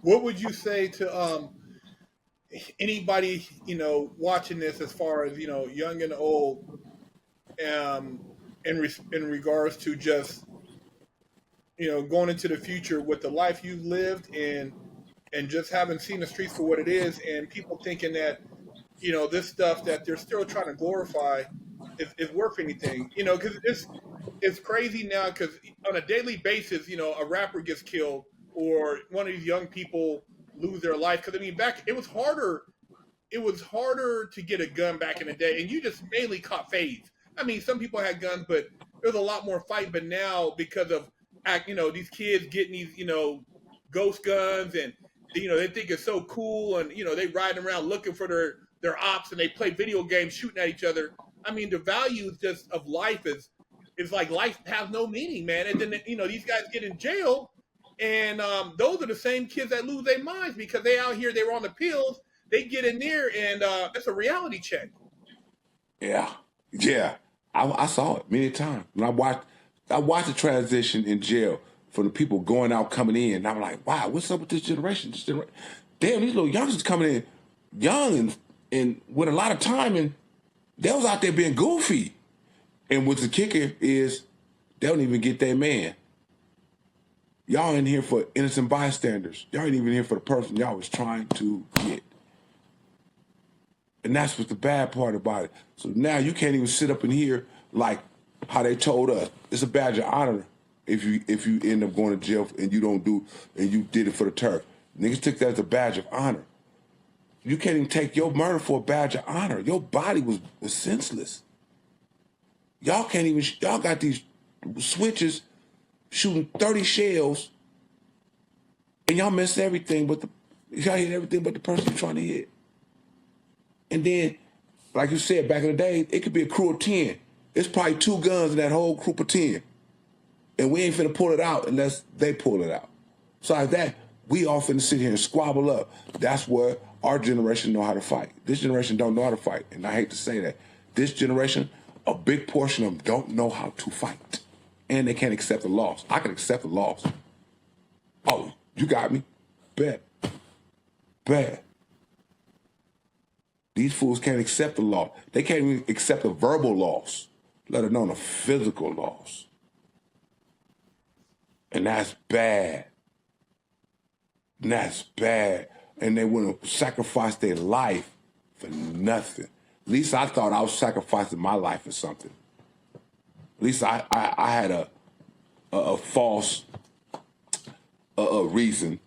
what would you say to anybody watching this, as far as young and old, um, in regards to just going into the future with the life you've lived, and just having seen the streets for what it is, and people thinking that this stuff that they're still trying to glorify is worth anything. Because it's crazy now, because on a daily basis, a rapper gets killed, or one of these young people lose their life. Because I mean, back it was harder to get a gun back in the day, and you just mainly caught fades. I mean, some people had guns, but there was a lot more fight. But now, because of these kids getting these ghost guns, and they think it's so cool, and they riding around looking for their ops, and they play video games shooting at each other. I mean, the values just of life is like life has no meaning, man. And then these guys get in jail, and those are the same kids that lose their minds because they out here, they were on the pills. They get in there, and it's a reality check. Yeah, yeah. I saw it many times when I watched the transition in jail from the people going out, coming in. And I'm like, wow, what's up with this generation? Damn, these little youngsters coming in young and with a lot of time, and they was out there being goofy. And what's the kicker is they don't even get their man. Y'all in here for innocent bystanders. Y'all ain't even here for the person y'all was trying to get. And that's what's the bad part about it. So now you can't even sit up in here like how they told us. It's a badge of honor if you end up going to jail and you did it for the turf. Niggas took that as a badge of honor. You can't even take your murder for a badge of honor. Your body was senseless. Y'all got these switches shooting 30 shells, and y'all miss everything y'all hit everything but the person you're trying to hit. And then, like you said, back in the day, it could be a crew of 10. It's probably 2 guns in that whole group of 10. And we ain't finna pull it out unless they pull it out. So like that, we all finna sit here and squabble up. That's where our generation know how to fight. This generation don't know how to fight. And I hate to say that. This generation, a big portion of them don't know how to fight. And they can't accept the loss. I can accept the loss. Oh, you got me. Bet. These fools can't accept the loss. They can't even accept a verbal loss, let alone a physical loss. And that's bad. And they want to sacrifice their life for nothing. At least I thought I was sacrificing my life for something. At least I had a false reason,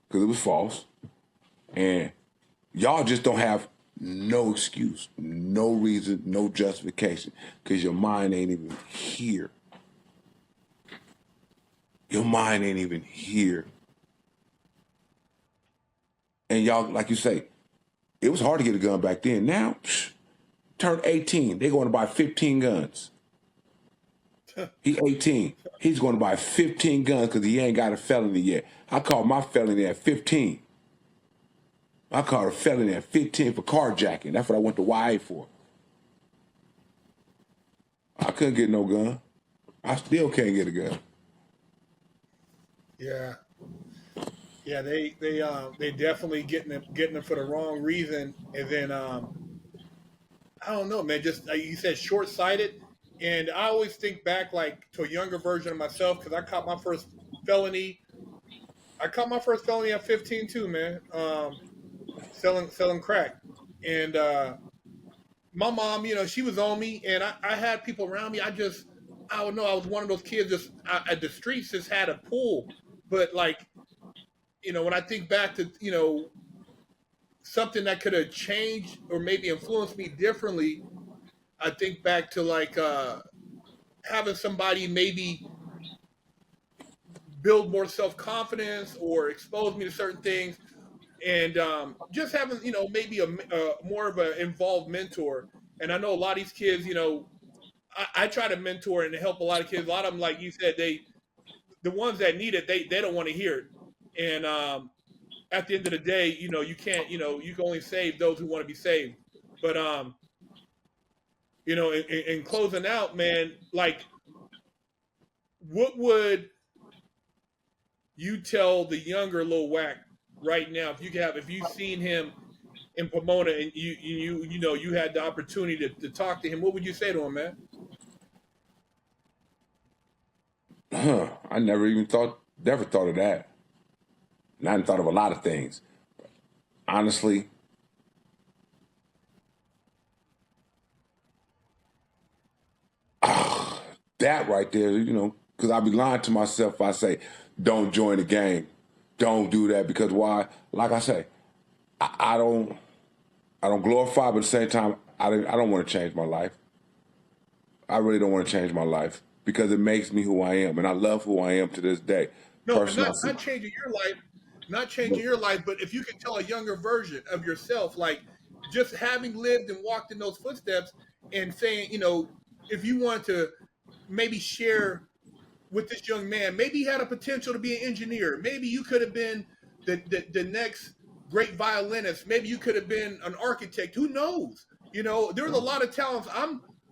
because it was false. And y'all just don't have no excuse, no reason, no justification, because your mind ain't even here. Your mind ain't even here. And y'all, like you say, it was hard to get a gun back then. Now, turned 18, they're going to buy 15 guns. He's 18. He's going to buy 15 guns because he ain't got a felony yet. I called my felony at 15. I called a felony at 15 for carjacking. That's what I went to YA for. I couldn't get no gun. I still can't get a gun. Yeah, they definitely getting it for the wrong reason, and then I don't know, man. Just like you said, short sighted. And I always think back like to a younger version of myself, because I caught my first felony. I caught my first felony at 15 too, man. Selling crack, and my mom, she was on me, and I had people around me. I don't know. I was one of those kids at the streets just had a pull, but like, when I think back to something that could have changed or maybe influenced me differently, I think back to like having somebody maybe build more self confidence or expose me to certain things, and just having maybe a more of an involved mentor. And I know a lot of these kids, I try to mentor and help a lot of kids. A lot of them, like you said, the ones that need it, they don't want to hear it. And at the end of the day, you can't, you can only save those who want to be saved. But in closing out, man, like, what would you tell the younger Lil Wack right now, if you've seen him in Pomona and you had the opportunity to talk to him, what would you say to him, man? I never thought of that. And I hadn't thought of a lot of things. Honestly, that right there, because I'd be lying to myself if I say, don't join the game. Don't do that. Because why? Like I say, I don't glorify, but at the same time, I don't want to change my life. I really don't want to change my life because it makes me who I am. And I love who I am to this day. No, Personally, not changing your life, not changing your life, but if you could tell a younger version of yourself, like just having lived and walked in those footsteps, and saying, if you want to maybe share with this young man, maybe he had a potential to be an engineer. Maybe you could have been the next great violinist. Maybe you could have been an architect. Who knows? There's a lot of talents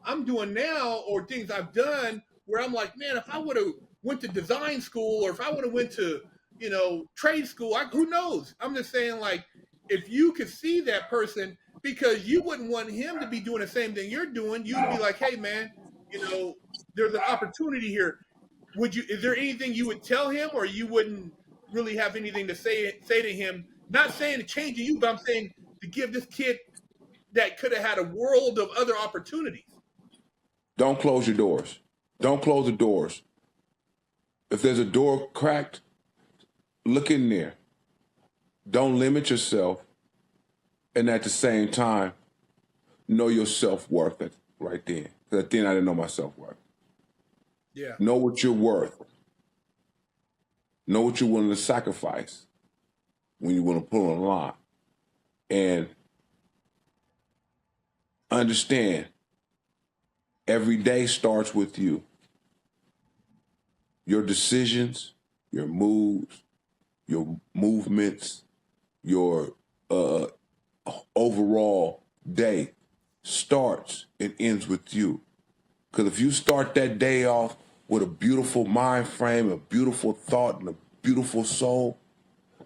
I'm doing now, or things I've done where I'm like, man, if I would have went to design school, or if I would have went to trade school, who knows? I'm just saying, like, if you could see that person, because you wouldn't want him to be doing the same thing you're doing, you'd be like, hey, man, there's an opportunity here. Is there anything you would tell him, or you wouldn't really have anything to say to him? Not saying to change you, but I'm saying to give this kid that could have had a world of other opportunities. don't close your doors. Don't close the doors. If there's a door cracked, look in there. Don't limit yourself. And at the same time, know your self-worth right then. Because then I didn't know my self-worth. Yeah. Know what you're worth. Know what you're willing to sacrifice when you want to pull on a line. And understand, every day starts with you. Your decisions, your moves, your movements, your overall day starts and ends with you. Because if you start that day off with a beautiful mind frame, a beautiful thought, and a beautiful soul,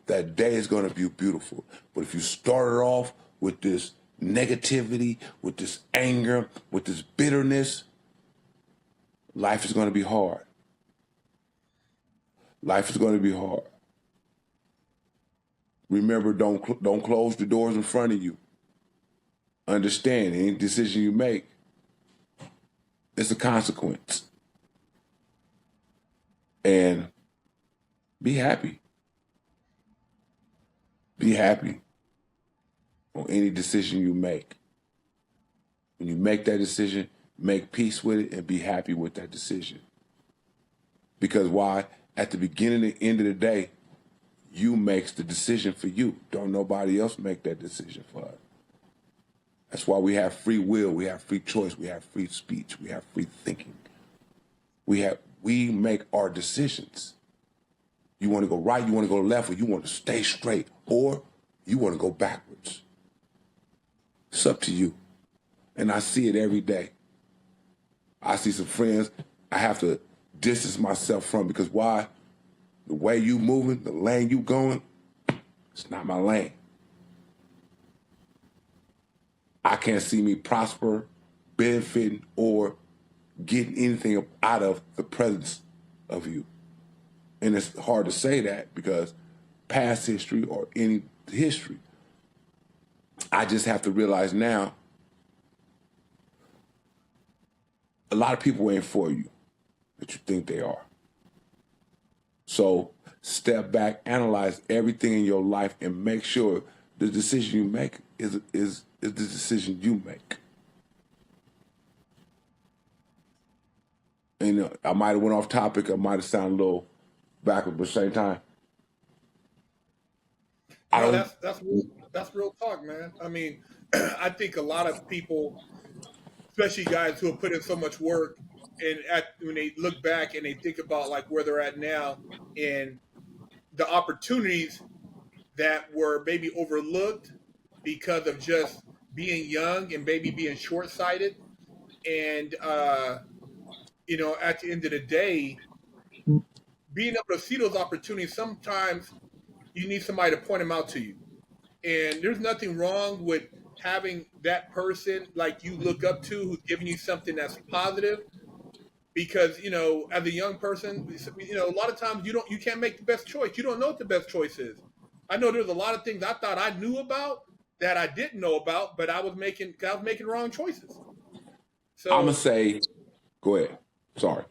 that day is going to be beautiful. But if you start it off with this negativity, with this anger, with this bitterness, life is going to be hard. Life is going to be hard. Remember, don't close the doors in front of you. Understand, any decision you make, it's a consequence. And be happy. Be happy on any decision you make. When you make that decision, make peace with it and be happy with that decision. Because why? At the beginning and end of the day, you makes the decision for you. Don't nobody else make that decision for us. That's why we have free will, we have free choice, we have free speech, we have free thinking. We make our decisions. You want to go right, you want to go left, or you want to stay straight, or you want to go backwards. It's up to you. And I see it every day. I see some friends I have to distance myself from, because why? The way you moving, the lane you going, it's not my lane. I can't see me prosper, benefiting, or getting anything out of the presence of you. And it's hard to say that because past history or any history, I just have to realize now, a lot of people ain't for you that you think they are. So step back, analyze everything in your life, and make sure the decision you make is the decision you make. And I might have went off topic. I might have sounded a little backward, but at the same time, No, that's real talk, man. I mean, I think a lot of people, especially guys who have put in so much work, and when they look back and they think about like where they're at now and the opportunities that were maybe overlooked because of just being young and maybe being short-sighted, and at the end of the day, being able to see those opportunities sometimes, you need somebody to point them out to you. And there's nothing wrong with having that person like you look up to who's giving you something that's positive. Because as a young person, a lot of times you can't make the best choice. You don't know what the best choice is. I know there's a lot of things I thought I knew about that I didn't know about, but I was making wrong choices. I'm gonna So say, go ahead. Sorry.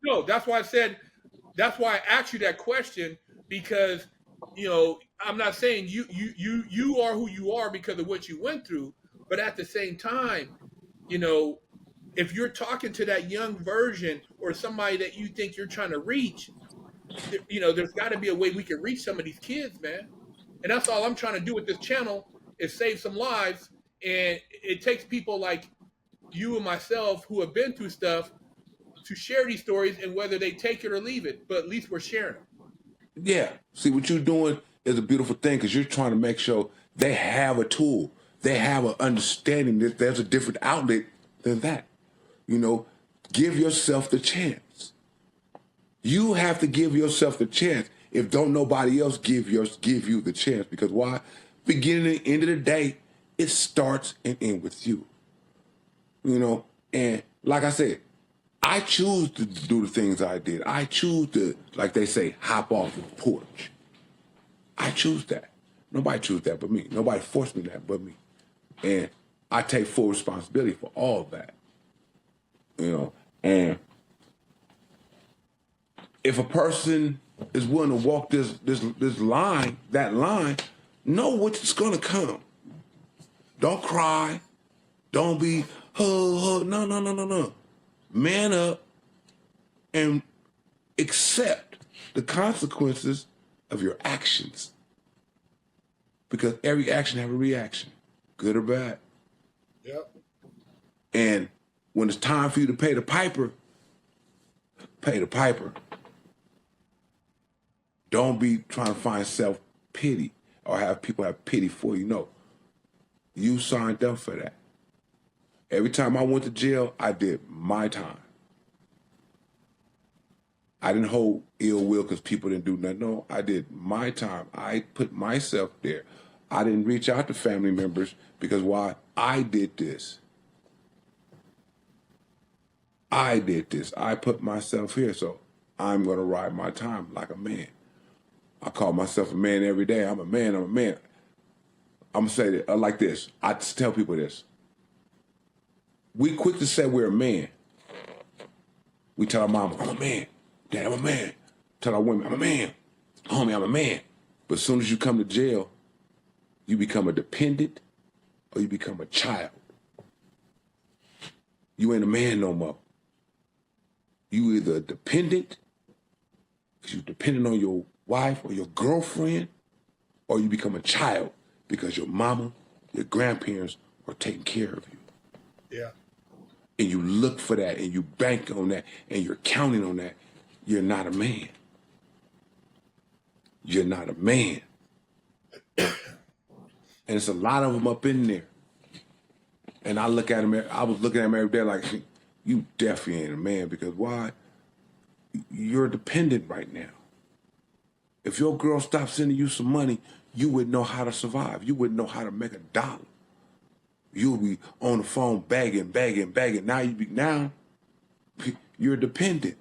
no, that's why I said, that's why I asked you that question, because I'm not saying you are who you are because of what you went through, but at the same time, you know, if you're talking to that young version or somebody that you think you're trying to reach, there's got to be a way we can reach some of these kids, man. And that's all I'm trying to do with this channel is save some lives. And it takes people like you and myself who have been through stuff to share these stories, and whether they take it or leave it, but at least we're sharing them. Yeah. See, what you're doing is a beautiful thing because you're trying to make sure they have a tool. They have an understanding that there's a different outlet than that. Give yourself the chance. You have to give yourself the chance if don't nobody else give you the chance. Because why? Beginning and end of the day, it starts and ends with you. And like I said, I choose to do the things I did. I choose to, like they say, hop off the porch. I choose that. Nobody chose that but me. Nobody forced me that but me. And I take full responsibility for all of that. And if a person is willing to walk this line, know what's gonna come. Don't cry. Don't be, no. Man up and accept the consequences of your actions. Because every action have a reaction, good or bad. Yep. And when it's time for you to pay the piper, pay the piper. Don't be trying to find self-pity or have people have pity for you. No, you signed up for that. Every time I went to jail, I did my time. I didn't hold ill will because people didn't do nothing. No, I did my time. I put myself there. I didn't reach out to family members because why? I did this. I did this. I put myself here, so I'm going to ride my time like a man. I call myself a man every day. I'm a man. I'm going to say that like this. I tell people this. We quick to say we're a man. We tell our mama, I'm a man. Dad, I'm a man. Tell our women, I'm a man. Homie, I'm a man. But as soon as you come to jail, you become a dependent or you become a child. You ain't a man no more. You either a dependent, because you're dependent on your wife or your girlfriend, or you become a child because your mama, your grandparents are taking care of you. Yeah. And you look for that and you bank on that and you're counting on that. You're not a man. You're not a man. And it's a lot of them up in there. And I look at them, I was looking at them every day like, you definitely ain't a man, because why? You're dependent right now. If your girl stopped sending you some money, you would know how to survive. You wouldn't know how to make $1. You'll be on the phone begging. Now you're dependent,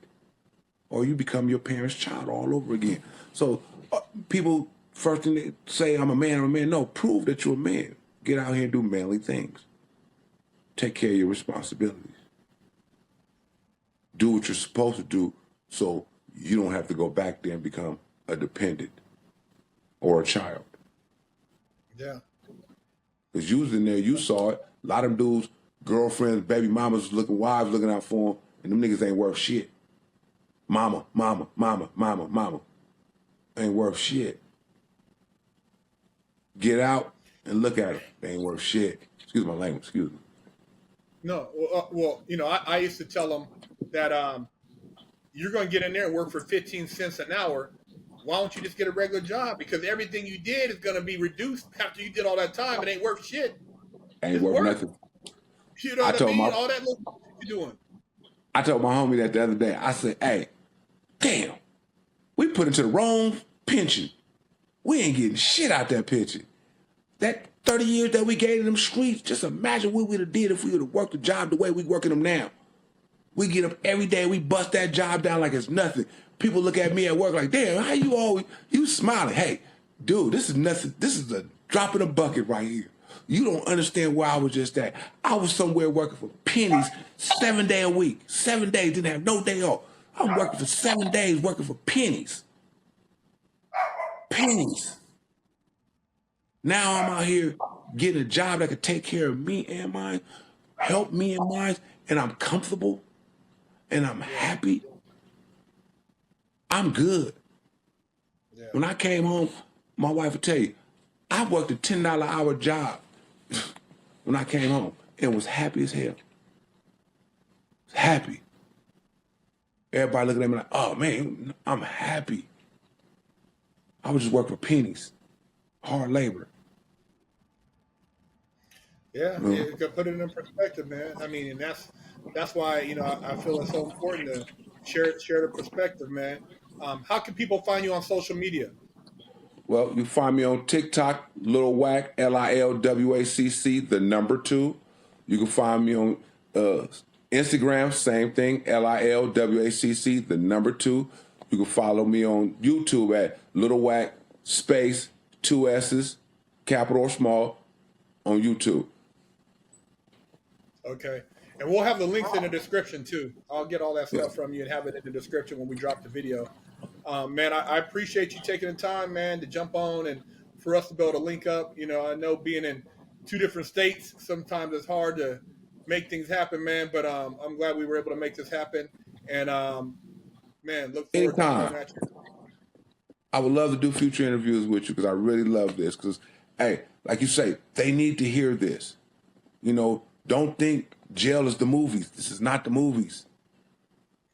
or you become your parents' child all over again. So people first thing they say, I'm a man. No, prove that you're a man. Get out here and do manly things. Take care of your responsibilities. Do what you're supposed to do so you don't have to go back there and become a dependent or a child. Yeah. Because you was in there, you saw it. A lot of them dudes, girlfriends, baby mamas, wives looking out for them, and them niggas ain't worth shit. Mama. Ain't worth shit. Get out and look at them. They ain't worth shit. Excuse my language, excuse me. No, I used to tell them that you're going to get in there and work for 15 cents an hour. Why don't you just get a regular job? Because everything you did is going to be reduced after you did all that time. It ain't worth shit. Ain't It's worth work. nothing. You know what I mean? All that little shit you're doing. I told my homie that the other day. I said, hey, damn, we put into the wrong pension. We ain't getting shit out that picture. That 30 years that we gave in them streets, just imagine what we'd have did if we would have worked the job the way we working them now. We get up every day, we bust that job down like it's nothing. People look at me at work like, damn, how you smiling? Hey, dude, this is nothing. This is a drop in a bucket right here. You don't understand where I was just at. I was somewhere working for pennies 7 days a week. 7 days, didn't have no day off. I'm working for 7 days working for pennies. Pennies. Now I'm out here getting a job that could take care of me and mine, help me and mine, and I'm comfortable and I'm happy. I'm good. Yeah. When I came home, my wife would tell you, I worked a $10 an hour job when I came home and was happy as hell. Happy. Everybody looking at me like, oh man, I'm happy. I was just working for pennies, hard labor. Yeah, you can put it in perspective, man. I mean, and that's why, you know, I feel it's so important to share the perspective, man. How can people find you on social media? Well, you find me on TikTok, Lil Wack, LILWACC, the number 2. You can find me on Instagram, same thing, LILWACC, the number 2. You can follow me on YouTube at Lil Wack, space, 2 S's, capital or small, on YouTube. Okay. And we'll have the links in the description too. I'll get all that stuff from you and have it in the description when we drop the video. Man, I appreciate you taking the time, man, to jump on and for us to be able to link up. You know, I know being in 2 different states, sometimes it's hard to make things happen, man, but I'm glad we were able to make this happen. And, man, look forward to coming at you. I would love to do future interviews with you because I really love this because, hey, like you say, they need to hear this. You know, don't think jail is the movies. This is not the movies.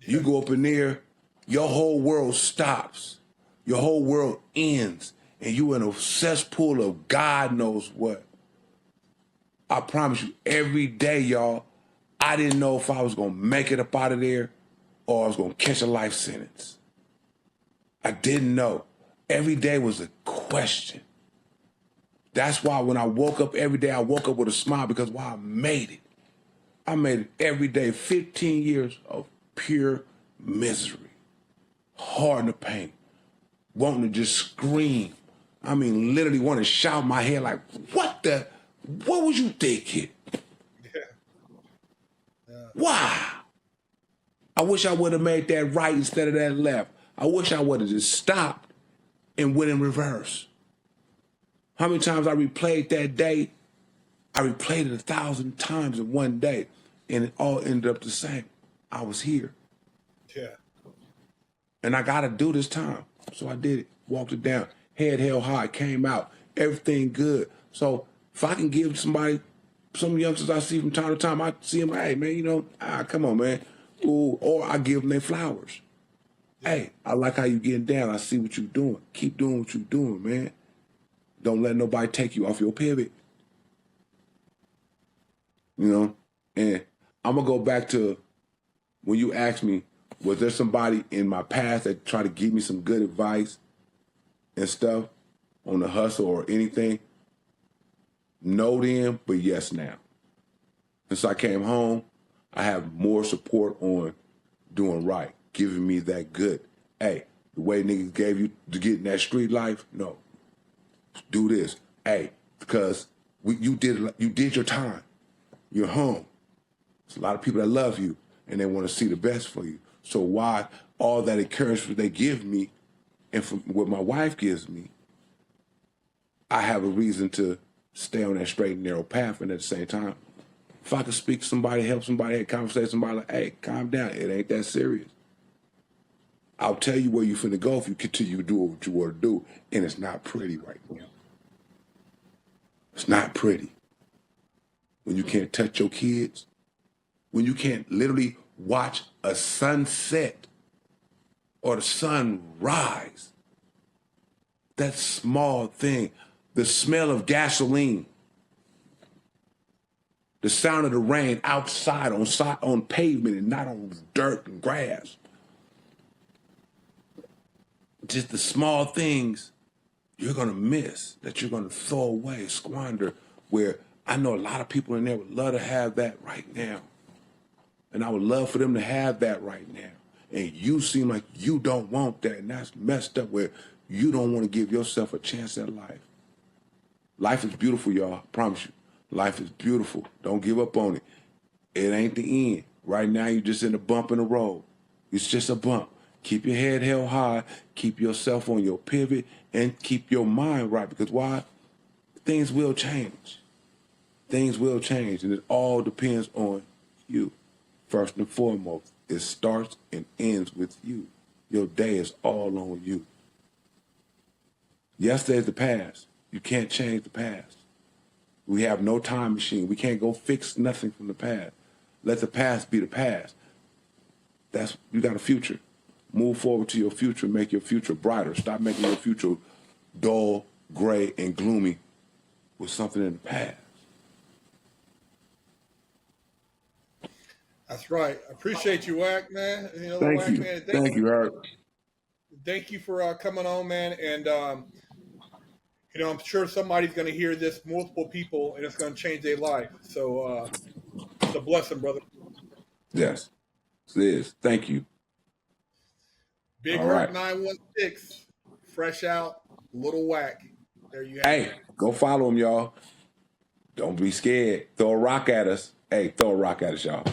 You go up in there, your whole world stops. Your whole world ends. And you in a cesspool of God knows what. I promise you, every day, y'all, I didn't know if I was going to make it up out of there or I was going to catch a life sentence. I didn't know. Every day was a question. That's why when I woke up every day, I woke up with a smile because I made it. I made it every day, 15 years of pure misery, hard in the pain, wanting to just scream. I mean, literally want to shout my head like, what was you thinking? Yeah. Why? I wish I would have made that right instead of that left. I wish I would have just stopped and went in reverse. How many times I replayed that day? I replayed it 1,000 times in one day, and it all ended up the same. I was here. Yeah. And I got to do this time. So I did it. Walked it down. Head held high. Came out. Everything good. So if I can give somebody, some youngsters I see from time to time, I see them, hey, man, you know, come on, man. Ooh, or I give them their flowers. Yeah. Hey, I like how you getting down. I see what you're doing. Keep doing what you're doing, man. Don't let nobody take you off your pivot. You know? And I'm going to go back to when you asked me, was there somebody in my past that tried to give me some good advice and stuff on the hustle or anything? No then, but yes now. Since I came home, I have more support on doing right, giving me that good. Hey, the way niggas gave you to get in that street life, no. Do this. Hey, because you did your time. You're home. There's a lot of people that love you and they want to see the best for you. So why all that encouragement they give me and from what my wife gives me, I have a reason to stay on that straight and narrow path. And at the same time, if I could speak to somebody, help somebody, have a conversation with somebody like, hey, calm down. It ain't that serious. I'll tell you where you finna go if you continue to do what you want to do. And it's not pretty right now. It's not pretty. When you can't touch your kids, when you can't literally watch a sunset or the sun rise, that small thing, the smell of gasoline, the sound of the rain outside on pavement and not on dirt and grass. Just the small things you're going to miss, that you're going to throw away, squander, where I know a lot of people in there would love to have that right now. And I would love for them to have that right now. And you seem like you don't want that. And that's messed up, where you don't want to give yourself a chance at life. Life is beautiful, y'all. I promise you. Life is beautiful. Don't give up on it. It ain't the end. Right now, you're just in a bump in the road. It's just a bump. Keep your head held high. Keep yourself on your pivot. And keep your mind right. Because why? Things will change. Things will change. And it all depends on you. First and foremost, it starts and ends with you. Your day is all on you. Yesterday's the past. You can't change the past. We have no time machine. We can't go fix nothing from the past. Let the past be the past. You got a future. Move forward to your future. Make your future brighter. Stop making your future dull, gray, and gloomy with something in the past. That's right. I appreciate you, Wack, man. Thank Wack, you. man. Thank you, Eric. Thank you for coming on, man. And I'm sure somebody's going to hear this, multiple people, and it's going to change their life. So it's a blessing, brother. Yes, it is. Thank you. Big All Herc right. 916, fresh out, little Wack. There you have it. Hey, go follow him, y'all. Don't be scared. Throw a rock at us. Hey, throw a rock at us, y'all.